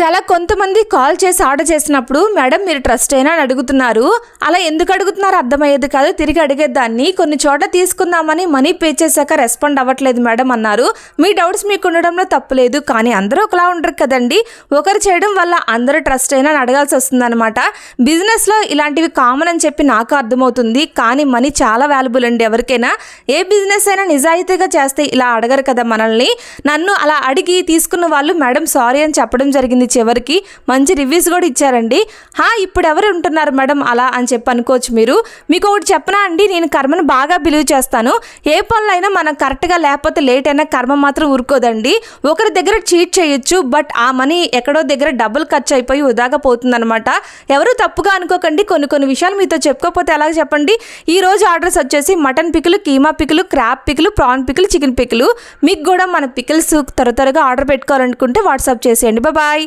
చాలా కొంతమంది కాల్ చేసి ఆర్డర్ చేసినప్పుడు మేడం మీరు ట్రస్ట్ అయినా అని అడుగుతున్నారు. అలా ఎందుకు అడుగుతున్నారో అర్థమయ్యేది కాదు. తిరిగి అడిగేదాన్ని. కొన్ని చోట తీసుకుందామని మనీ పే చేశాక రెస్పాండ్ అవ్వట్లేదు మేడం అన్నారు. మీ డౌట్స్ మీకు ఉండడంలో తప్పులేదు, కానీ అందరూ ఒకలా ఉండరు కదండి. ఒకరు చేయడం వల్ల అందరూ ట్రస్ట్ అయినా అని అడగాల్సి వస్తుందన్నమాట. బిజినెస్లో ఇలాంటివి కామన్ అని చెప్పి నాకు అర్థమవుతుంది, కానీ మనీ చాలా వాల్యుబుల్ అండి. ఎవరికైనా ఏ బిజినెస్ అయినా నిజాయితీగా చేస్తే ఇలా అడగరు కదా మనల్ని. నన్ను అలా అడిగి తీసుకున్న వాళ్ళు మేడం సారీ అని చెప్పడం జరిగింది. చివరికి మంచి రివ్యూస్ కూడా ఇచ్చారండి. ఇప్పుడు ఎవరు ఉంటున్నారు మేడం అలా అని చెప్పి అనుకోవచ్చు మీరు. మీకు ఒకటి చెప్పనా అండి, నేను కర్మను బాగా బిలీవ్ చేస్తాను. ఏ పనులైనా మనం కరెక్ట్గా లేకపోతే లేట్ అయినా కర్మ మాత్రం ఊరుకోదండి. ఒకరి దగ్గర చీట్ చేయొచ్చు, బట్ ఆ మనీ ఎక్కడో దగ్గర డబుల్ ఖర్చు అయిపోయి వృధాగా పోతుందన్నమాట. ఎవరు తప్పుగా అనుకోకండి. కొన్ని విషయాలు మీతో చెప్పుకోకపోతే ఎలాగ చెప్పండి. ఈ రోజు ఆర్డర్స్ వచ్చేసి mutton pickle, keema pickle, crab pickle, prawn pickle, chicken pickle. మీకు కూడా మన పికిల్స్ త్వరగా ఆర్డర్ పెట్టుకోవాలనుకుంటే వాట్సాప్ చేసేయండి. బాయ్.